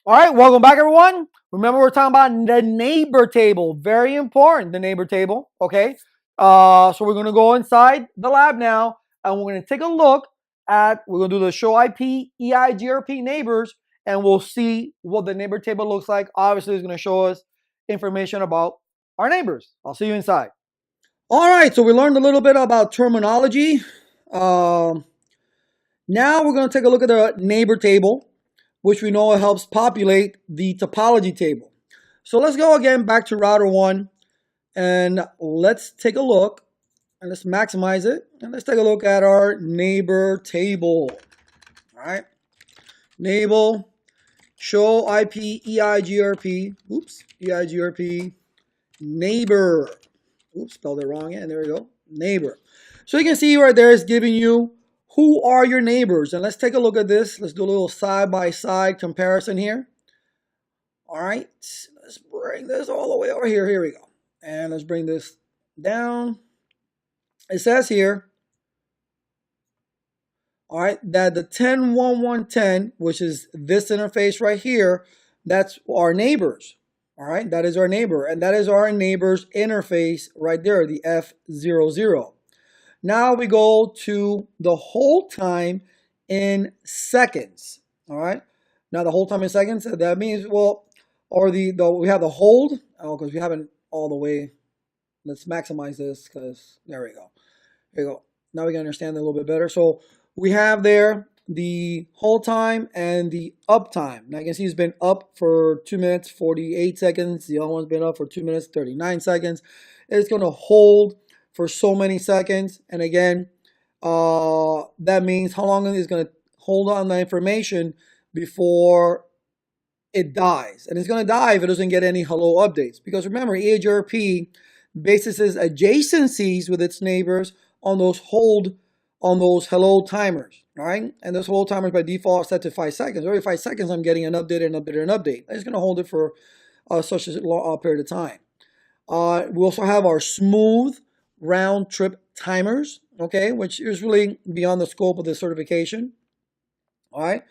All right, welcome back, everyone. Remember, we're talking about the neighbor table. Very important, the neighbor table. Okay. So we're going to go inside the lab now, and we're going to take a look at, we're going to do the show IP, EIGRP neighbors, and we'll see what the neighbor table looks like. Obviously, it's going to show us information about our neighbors. I'll see you inside. All right, so we learned a little bit about terminology. Um, Now we're going to take a look at the neighbor table, which we know helps populate the topology table. So let's go again back to router 1 and let's take a look and let's maximize it and let's take a look at our neighbor table. All right, neighbor, show IP EIGRP, EIGRP, neighbor. Oops, spelled it wrong again. There we go, neighbor. So you can see right there is giving you who are your neighbors. And let's take a look at this. Let's do a little side-by-side comparison here. All right, let's bring this all the way over here. Here we go. And let's bring this down. It says here, all right, that the 10.1.1.10, which is this interface right here, that's our neighbors. All right, that is our neighbor. And that is our neighbor's interface right there, the F00. Now we go to the hold time in seconds. All right. Now the hold time in seconds. That means, well, or we have the hold. Oh, because we haven't all the way. Let's maximize this because there we go. There you go. Now we can understand it a little bit better. So we have there the hold time and the up time. Now you can see it's been up for 2 minutes 48 seconds. The other one's been up for 2 minutes 39 seconds. It's going to hold for so many seconds, and again, that means how long it's going to hold on the information before it dies. And it's going to die if it doesn't get any hello updates. Because remember, EIGRP bases its adjacencies with its neighbors on those hello timers, all right? And those hello timers by default are set to 5 seconds. Every 5 seconds, I'm getting an update, an update, an update. It's going to hold it for such a long period of time. We also have our smooth round trip timers, okay, which is really beyond the scope of the certification. All right.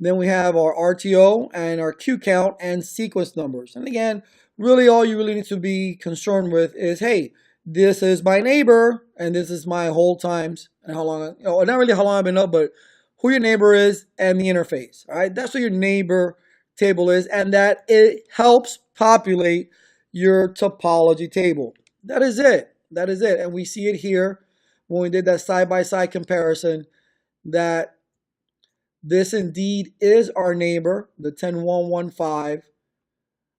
Then we have our RTO and our Q count and sequence numbers. And again, really all you really need to be concerned with is, hey, this is my neighbor and this is my hold times and how long, not really how long I've been up, but who your neighbor is and the interface. All right. That's what your neighbor table is, and that it helps populate your topology table. That is it. That is it. And we see it here when we did that side-by-side comparison that this indeed is our neighbor, the 10.1.1.5,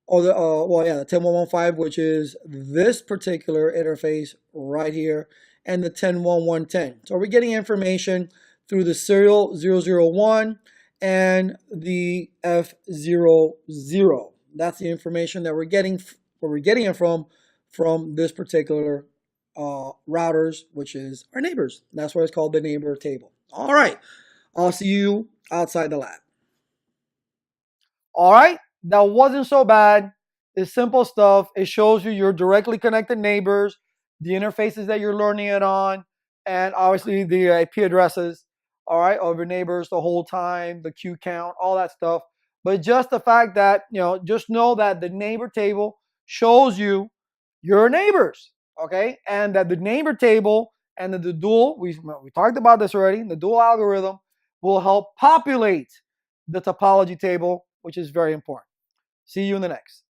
or the, the 10.1.1.5, which is this particular interface right here, and the 10.1.1.10. So we're getting information through the serial 001 and the F00. That's the information that we're getting, where we're getting it from this particular routers, which is our neighbors. That's why it's called the neighbor table. All right, I'll see you outside the lab. All right, that wasn't so bad. It's simple stuff. It shows you your directly connected neighbors, the interfaces that you're learning it on, and obviously the IP addresses, all right, of your neighbors the whole time, the queue count, all that stuff. But just the fact that, just know that the neighbor table shows you your neighbors, okay? And that the neighbor table and the dual, we talked about this already, the dual algorithm will help populate the topology table, which is very important. See you in the next.